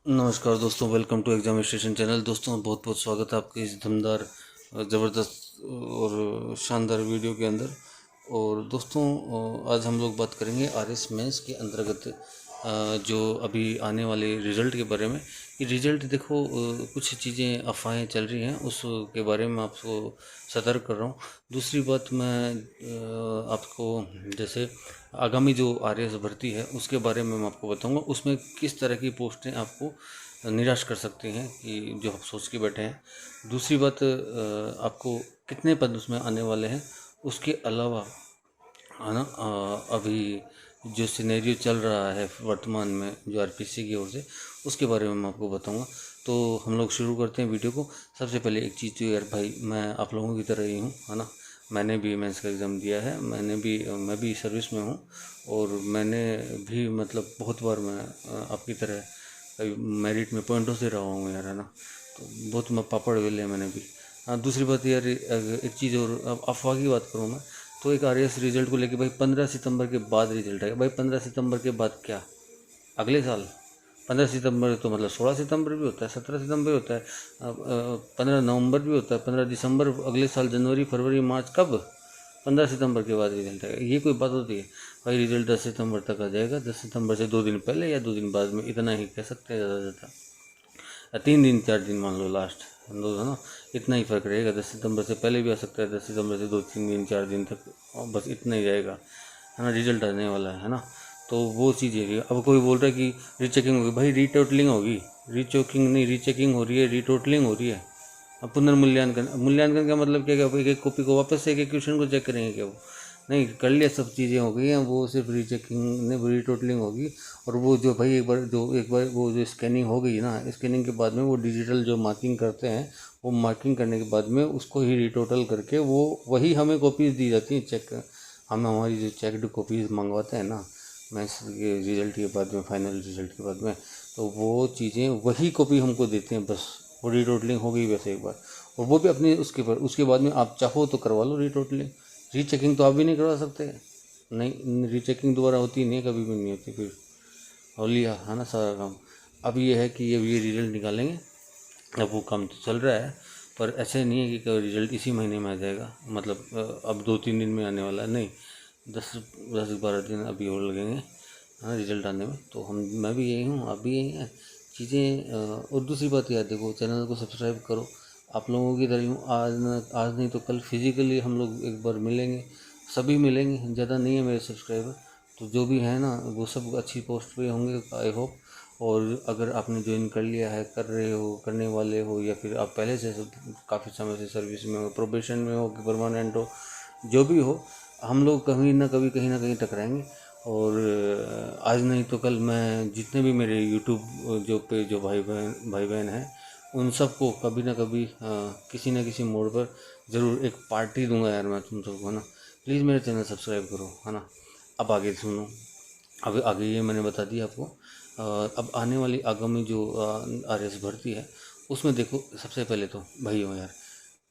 नमस्कार दोस्तों, welcome to examination channel. दोस्तों बहुत बहुत स्वागत है आपके इस दमदार, ज़बरदस्त और शानदार वीडियो के अंदर। और दोस्तों आज हम लोग बात करेंगे आरएस मेंस के अंतर्गत जो अभी आने वाले रिज़ल्ट के बारे में। ये रिज़ल्ट देखो, कुछ चीज़ें अफवाहें चल रही हैं, उसके बारे में आपको सतर्क कर रहा हूँ। दूसरी बात मैं आपको जैसे आगामी जो आरएस भर्ती है उसके बारे में मैं आपको बताऊंगा, उसमें किस तरह की पोस्टें आपको निराश कर सकती हैं कि जो आप सोच के बैठे हैं। दूसरी बात, आपको कितने पद उसमें आने वाले हैं उसके अलावा, है ना, अभी जो सिनेरियो चल रहा है वर्तमान में जो आरपीसी की ओर से, उसके बारे में मैं आपको बताऊंगा। तो हम लोग शुरू करते हैं वीडियो को। सबसे पहले एक चीज़, तो यार भाई, मैं आप लोगों की तरह ही हूँ, है ना। मैंने भी मेंस का एग्ज़ाम दिया है, मैं भी सर्विस में हूँ। और मैंने भी मतलब बहुत बार मैं आपकी तरह मेरिट में पॉइंटों से रहा हूँ यार, है ना। तो बहुत पापड़ वेले हैं मैंने भी। हाँ, दूसरी बात यार, एक चीज़ और, अब अफवाह की बात करूँ मैं, तो एक आरएस रिजल्ट को लेके भाई 15 सितंबर के बाद रिजल्ट आएगा। भाई 15 सितंबर के बाद क्या, अगले साल? 15 सितंबर तो मतलब 16 सितंबर भी होता है, 17 सितंबर भी होता है, 15 नवंबर भी होता है, 15 दिसंबर अगले साल, जनवरी फरवरी मार्च, कब? 15 सितंबर के बाद रिजल्ट आएगा। ये कोई बात होती है? भाई रिजल्ट 10 सितंबर तक आ जाएगा, 10 सितंबर से 2 दिन पहले या 2 दिन बाद में, इतना ही कह सकते हैं ज़्यादा से ज़्यादा। 3 दिन 4 दिन मान लो लास्ट, हम लोग, है ना। इतना ही फर्क रहेगा। 10 सितंबर से पहले भी आ सकता है, 10 सितंबर से 2 3 दिन 4 दिन तक, और बस इतना ही रहेगा, है ना। रिजल्ट आने वाला है ना। तो वो चीज़ है। अब कोई बोल रहा है कि रीचेकिंग होगी, भाई रीटोटलिंग होगी। रीचेकिंग नहीं, रीचेकिंग हो रही है, रीटोटलिंग हो रही है। अब पुनर्मूल्यांकन, मूल्यांकन का मतलब क्या? क्या एक एक कॉपी को वापस से एक एक क्वेश्चन को चेक करेंगे क्या? वो नहीं, कर लिया, सब चीज़ें हो गई हैं, वो सिर्फ रीचेकिंग नहीं, रीटोटलिंग होगी। और वो जो भाई एक बार वो जो स्कैनिंग हो गई ना, स्कैनिंग के बाद में वो डिजिटल जो मार्किंग करते हैं, वो मार्किंग करने के बाद में उसको ही रिटोटल करके वो वही हमें कॉपीज़ दी जाती हैं, चेक। हम हमारी जो चेकड कॉपीज़ मंगवाते हैं ना मैथ्स के रिज़ल्ट के बाद में, फाइनल रिज़ल्ट के बाद में, तो वो चीज़ें वही कॉपी हमको देते हैं बस। वो रीटोटलिंग हो गई वैसे एक बार, और वो भी अपनी उसके बाद में आप चाहो तो करवा लो रीटोटलिंग। रीचेकिंग तो आप भी नहीं करवा सकते। नहीं, रीचेकिंग दोबारा होती नहीं, कभी भी नहीं होती। फिर हो लिया, है ना, सारा काम। अब ये है कि ये रिजल्ट निकालेंगे। अब वो काम तो चल रहा है, पर ऐसे नहीं है कि रिजल्ट इसी महीने में आ जाएगा, मतलब अब 2 3 दिन में आने वाला है, नहीं। 10 10 12 दिन अभी और लगेंगे, हाँ, रिजल्ट आने में। तो मैं भी यही हूँ, आप भी यही हैं चीज़ें। और दूसरी बात यार, देखो, चैनल को सब्सक्राइब करो। आप लोगों की तरह हूँ, आज नहीं तो कल फिजिकली हम लोग एक बार मिलेंगे, सभी मिलेंगे। ज़्यादा नहीं है मेरे सब्सक्राइबर, तो जो भी है ना वो सब अच्छी पोस्ट पे होंगे, आई होप। और अगर आपने ज्वाइन कर लिया है, कर रहे हो, करने वाले हो, या फिर आप पहले से काफ़ी समय से सर्विस में हो, प्रोबेशन में हो कि परमानेंट हो, जो भी हो, हम लोग कहीं ना कभी कहीं ना कहीं टकराएंगे। और आज नहीं तो कल मैं जितने भी मेरे यूट्यूब जो भाई बहन हैं, उन सबको कभी ना कभी किसी न किसी मोड़ पर ज़रूर एक पार्टी दूंगा यार मैं तुम सबको, है ना। प्लीज़ मेरे चैनल सब्सक्राइब करो, है ना। अब आगे सुनो। अब आगे ये मैंने बता दिया आपको। अब आने वाली आगामी जो आरएस भर्ती है, उसमें देखो, सबसे पहले तो भाइयों यार,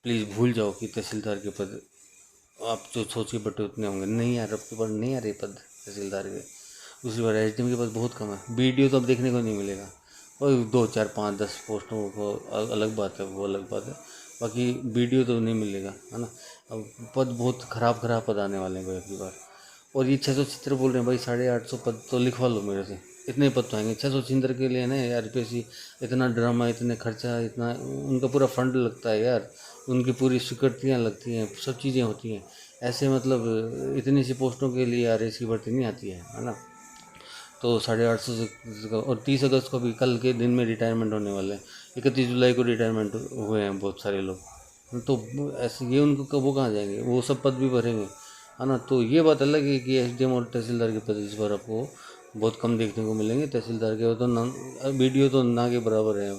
प्लीज़ भूल जाओ कि तहसीलदार के पद आप जो सोच के बैठे उतने होंगे नहीं यार, आपके पास नहीं आ रहे पद तहसीलदार के। दूसरी बार एसडीएम के पास बहुत कम है, बीडीओ तो अब देखने को नहीं मिलेगा। और 2 4 5 10 पोस्टों को अलग बात है, वो अलग बात है। बाकी बीडीओ तो नहीं मिलेगा, है ना। अब पद बहुत खराब खराब पद आने वाले हैं भाई अगली बार। और ये 676 बोल रहे हैं भाई, 850 पद तो लिखवा लो मेरे से। इतने पद तो आएंगे 676 के लिए ना यार, आरपीएससी। इतना ड्रामा, इतने खर्चा, इतना उनका पूरा फंड लगता है यार, उनकी पूरी स्वीकृतियाँ लगती हैं, सब चीज़ें होती हैं। ऐसे मतलब इतनी सी पोस्टों के लिए आरएस की भर्ती नहीं आती है ना। तो 850 से, और 30 अगस्त को भी, कल के दिन में रिटायरमेंट होने वाले हैं। 31 जुलाई को रिटायरमेंट हुए हैं बहुत सारे लोग। तो ऐसे ये उनको वो कहाँ जाएंगे, वो सब पद भी भरेंगे, है ना। तो ये बात अलग है कि एसडीएम और तहसीलदार के पद इस बार आपको बहुत कम देखने को मिलेंगे। तहसीलदार के तो ना, वीडियो तो ना के बराबर है,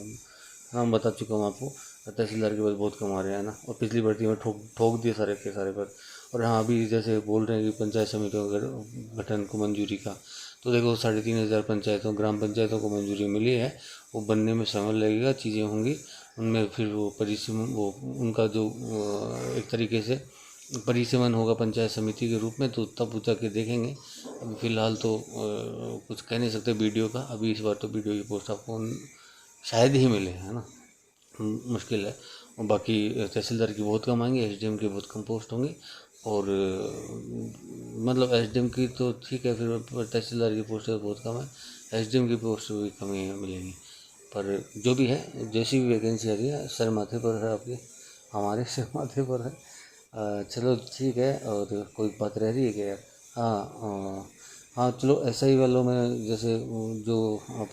हाँ, बता चुका हूँ आपको। तहसीलदार के पद बहुत कम आ रहे हैं ना, और पिछली भर्ती में ठोक ठोक दिए सारे के सारे पद। और हाँ, अभी जैसे बोल रहे हैं कि पंचायत समितियों के गठन को मंजूरी का, तो देखो 3,500 पंचायतों, ग्राम पंचायतों को मंजूरी मिली है। वो बनने में समय लगेगा, चीज़ें होंगी उनमें, फिर वो परिसीमन, वो उनका जो एक तरीके से परिसीमन होगा पंचायत समिति के रूप में, तो तब पूछा के देखेंगे। अभी फ़िलहाल तो कुछ कह नहीं सकते वीडियो का, अभी इस बार तो वीडियो की पोस्ट आपको शायद ही मिले, है ना, मुश्किल है। और बाकी तहसीलदार की बहुत कम आएंगे, एसडीएम की बहुत कम पोस्ट होंगी। और मतलब एसडीएम की तो ठीक है, फिर तहसीलदार की पोस्ट बहुत कम है, एसडीएम की पोस्ट भी कम ही मिलेंगी। पर जो भी है, जैसी भी वैकेंसी आ रही है, सर माथे पर है आपके, हमारे सर माथे पर है। चलो ठीक है। और कोई बात रह रही है क्या यार? हाँ, हाँ चलो, एसआई वालों में जैसे जो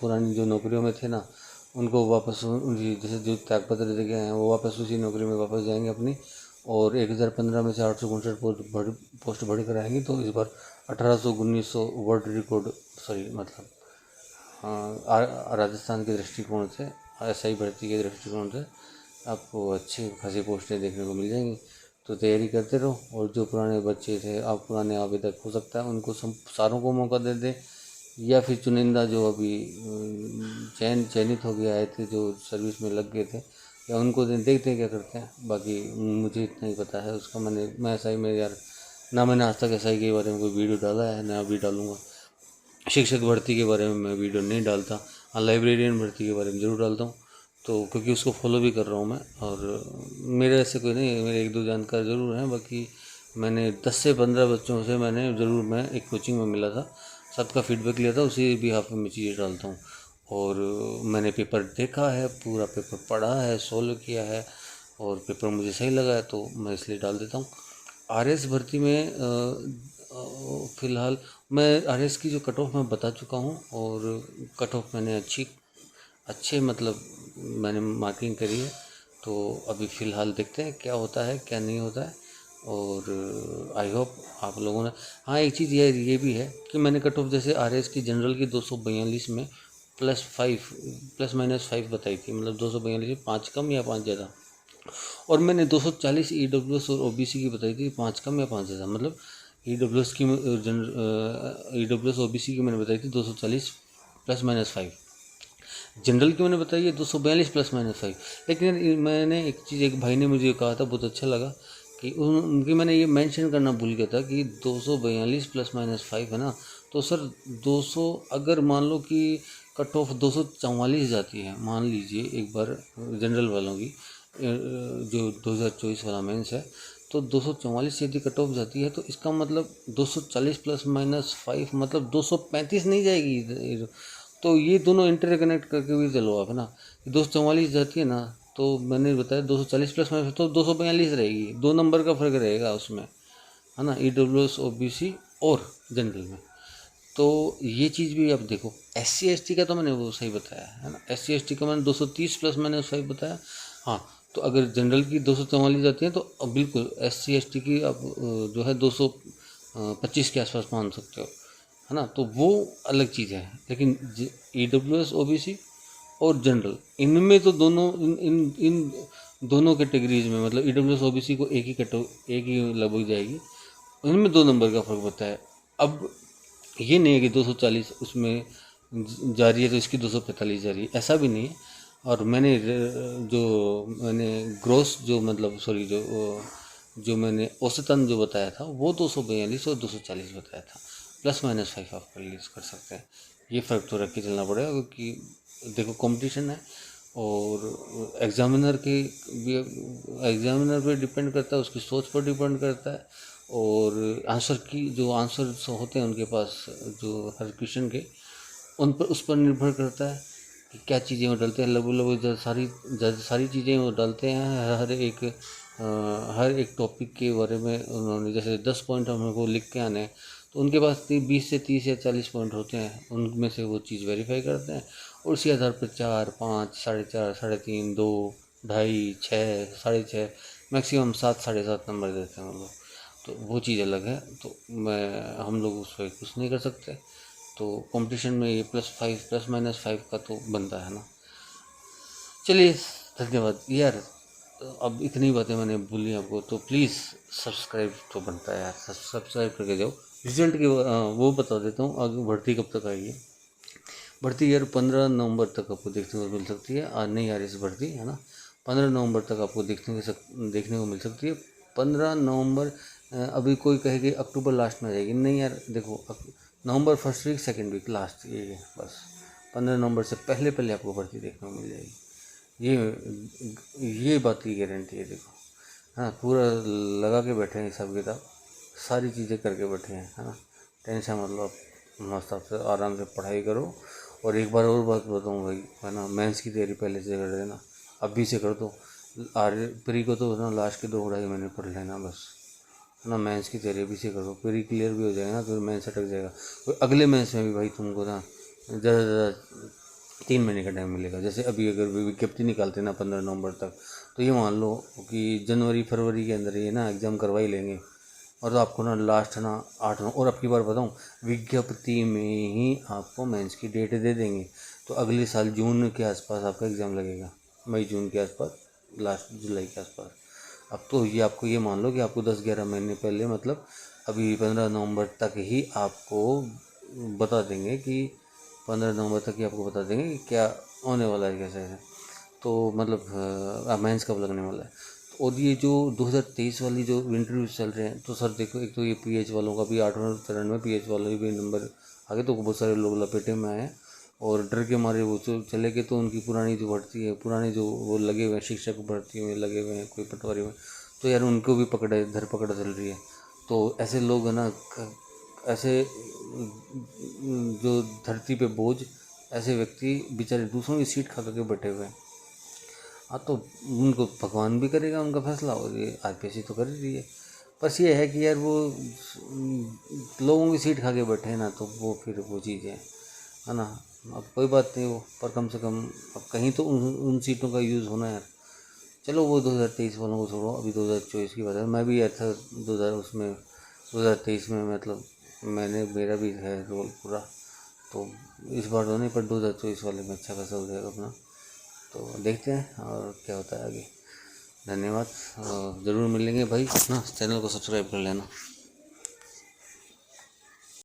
पुरानी जो नौकरियों में थे ना, उनको वापस उनकी जैसे जो त्यागपत्र दे गए हैं वो वापस उसी नौकरी में वापस जाएंगे अपनी। और 1015 में से 859 पोस्ट बढ़ कर आएंगी। तो इस बार 1800-1900 वर्ल्ड रिकॉर्ड, सॉरी मतलब राजस्थान के दृष्टिकोण से, एसआई भर्ती के दृष्टिकोण से आपको अच्छी खासी पोस्टें देखने को मिल जाएंगी। तो तैयारी करते रहो। और जो पुराने बच्चे थे, आप पुराने आवेदक हो सकता है उनको सारों को मौका दे दे, या फिर चुनिंदा जो अभी चयनित हो गया आए थे, जो सर्विस में लग गए थे, या उनको देखते हैं क्या करते हैं। बाकी मुझे इतना ही पता है उसका। मैं एसआई में यार, ना मैंने आज तक एसआई के बारे में कोई वीडियो डाला है, ना अभी डालूंगा। शिक्षक भर्ती के बारे में मैं वीडियो नहीं डालता। हाँ, लाइब्रेरियन भर्ती के बारे में ज़रूर डालता हूँ, तो क्योंकि उसको फॉलो भी कर रहा हूँ मैं। और मेरे ऐसे कोई नहीं है, मेरे 1-2 जानकार ज़रूर हैं। बाकी मैंने 10 से 15 बच्चों से मैं एक कोचिंग में मिला था, सबका फीडबैक लिया था, उसी बिहाफ में मैं चीज़ें डालता हूँ। और मैंने पेपर देखा है, पूरा पेपर पढ़ा है, सोल्व किया है, और पेपर मुझे सही लगा है तो मैं इसलिए डाल देता हूँ। आरएस भर्ती में फ़िलहाल मैं आरएस की जो कट ऑफ मैं बता चुका हूँ। और कट ऑफ मैंने अच्छे मतलब मैंने मार्किंग करी है। तो अभी फ़िलहाल देखते हैं क्या होता है क्या नहीं होता है। और आई होप आप लोगों ने, हाँ एक चीज़ ये भी है कि मैंने कट ऑफ जैसे आरएस की जनरल की 242 में +5 बताई थी, मतलब 242 में 5 कम या 5 ज़्यादा। और मैंने 240 ईडब्ल्यूएस और ओबीसी की बताई थी, 5 कम या 5 ज़्यादा। मतलब ईडब्ल्यूएस की ईडब्ल्यूएस ओबीसी की मैंने बताई थी 240 +-5। जनरल की मैंने बताई है 242 +-5। लेकिन मैंने एक चीज़, एक भाई ने मुझे कहा था, बहुत अच्छा लगा कि उनकी मैंने ये मेंशन करना भूल गया था कि 242 +-5 है ना। तो सर 200, अगर मान लो कि कट ऑफ 244 जाती है, मान लीजिए एक बार जनरल वालों की जो 2024 वाला मेंस है, तो 244 से यदि कट ऑफ जाती है तो इसका मतलब 240 +-5 मतलब 235 नहीं जाएगी। तो ये दोनों इंटर कनेक्ट करके भी चलो आप, है ना। 244 जाती है ना, तो मैंने बताया 240 +-5 तो 242 रहेगी, 2 नंबर का फ़र्क रहेगा उसमें, है ना, ईडब्ल्यूएस ओबीसी और जनरल में। तो ये चीज़ भी आप देखो। SC ST का तो मैंने वो सही बताया है ना, SC ST का मैंने 230 +-5 बताया। हाँ, तो अगर जनरल की 244 जाती है तो अब बिल्कुल SC ST की अब जो है 225 के आसपास मान सकते हो, है ना। तो वो अलग चीज़ है। लेकिन ईडब्ल्यूएस ओबीसी और जनरल, इनमें तो दोनों इन दोनों कैटेगरीज में, मतलब ईडब्ल्यूएस ओबीसी को एक ही लगभग जाएगी, उनमें 2 नंबर का फ़र्क होता है। अब ये नहीं है कि 240 उसमें जा रही है तो इसकी 245 जा रही है, ऐसा भी नहीं है। और मैंने ग्रोस जो मतलब सॉरी जो मैंने औसतन जो बताया था वो 242 और 240 बताया था। +-5 आप रिलीज कर सकते हैं। ये फ़र्क तो रख के चलना पड़ेगा, क्योंकि देखो कंपटीशन है। और एग्जामिनर पे डिपेंड करता है, उसकी सोच पर डिपेंड करता है। और जो आंसर होते हैं उनके पास, जो हर क्वेश्चन के, उस पर निर्भर करता है कि क्या चीज़ें वो डालते हैं। लगभग सारी चीज़ें वो डालते हैं। हर एक टॉपिक के बारे में उन्होंने, जैसे 10 पॉइंट हमको लिख के आने हैं, तो उनके पास 20 से 30 या 40 पॉइंट होते हैं, उनमें से वो चीज़ वेरीफाई करते हैं। और उसी आधार पर 4, 5, 4.5, 3.5, 2, 2.5, 6, 6.5, मैक्सिमम 7, 7.5 नंबर देते हैं वो लोग। तो वो चीज़ अलग है। तो हम लोग उस पर कुछ नहीं कर सकते। तो कंपटीशन में ये +-5 का तो बनता है ना। चलिए, धन्यवाद यार। अब इतनी बातें मैंने बोली आपको, तो प्लीज़ सब्सक्राइब तो बनता है यार, सब्सक्राइब करके जाओ। रिजल्ट के वो बता देता हूँ, आगे भर्ती कब तक आएगी। भर्ती यार 15 नवंबर तक आपको देखने को मिल सकती है। आज नहीं यार, इस भर्ती है ना, 15 नवंबर तक आपको देखने को मिल सकती है। 15 नवंबर, अभी कोई कहे कि अक्टूबर लास्ट में आ जाएगी, नहीं यार देखो, नवंबर first week, second week, last, ये है बस। 15 नवंबर से पहले पहले आपको भर्ती देखने को मिल जाएगी। ये बात की गारंटी है। देखो हाँ, पूरा लगा के बैठे हैं हिसाब किताब, सारी चीज़ें करके बैठे हैं, है ना। टेंशन मतलब मस्त आप से आराम से पढ़ाई करो। और एक बार और बात बताऊँ भाई, है ना, मेंस की तैयारी पहले से कर देना, अभी से कर दो। प्री को तो ना लास्ट के 2-2.5 महीने पढ़ लेना बस, है ना। मेंस की तैयारी अभी से करो, प्री क्लियर भी हो जाएगा ना, फिर मेंस अटक जाएगा। तो अगले मेंस में भी भाई तुमको ना ज़्यादा से ज़्यादा 3 महीने का टाइम मिलेगा। जैसे अभी अगर विज्ञप्ति निकालते ना 15 नवंबर तक, तो ये मान लो कि जनवरी फरवरी के अंदर ये ना एग्ज़ाम करवा ही लेंगे। और तो आपको ना लास्ट ना 8 और अब की बार बताऊँ, विज्ञप्ति में ही आपको मेंस की डेट दे देंगे। तो अगले साल जून के आसपास आपका एग्ज़ाम लगेगा, मई जून के आसपास, लास्ट जुलाई के आसपास। अब तो ये आपको ये मान लो कि आपको 10-11 महीने पहले, मतलब अभी 15 नवंबर तक ही आपको बता देंगे कि 15 नवंबर तक ही आपको बता देंगे कि क्या होने वाला है, कैसे है। तो मतलब मेंस कब लगने वाला है। और ये जो 2023 वाली जो इंटरव्यूज चल रहे हैं, तो सर देखो, एक तो ये पीएच वालों का भी 8वें चरण में पीएच वालों के भी नंबर आगे, तो बहुत सारे लोग लपेटे में आए हैं। और डर के मारे वो तो चले गए, तो उनकी पुरानी जो भर्ती है, पुराने जो वो लगे हुए हैं शिक्षक भर्ती में लगे हुए हैं, कोई पटवारी में, तो यार उनको भी पकड़े, धरपकड़ चल रही है। तो ऐसे लोग है ना, ऐसे जो धरती पे बोझ, ऐसे व्यक्ति बेचारे दूसरों की सीट खा करके बैठे हुए हैं। हाँ, तो उनको भगवान भी करेगा उनका फैसला, और ये आरपीएससी तो कर ही रही है। बस ये है कि यार वो लोगों की सीट खा के बैठे हैं ना, तो वो फिर वो चीज़ें है ना। अब कोई बात नहीं, वो पर कम से कम अब कहीं तो उन सीटों का यूज़ होना है यार। चलो वो 2023 वालों को छोड़ो, अभी 2024 की बात है। मैं भी आया था 2023 में, मतलब मेरा भी है रोल पूरा। तो इस बार तो नहीं, पर 2024 वाले में अच्छा खासा हो जाएगा अपना। तो देखते हैं और क्या होता है आगे। धन्यवाद, ज़रूर मिलेंगे भाई ना। चैनल को सब्सक्राइब कर लेना।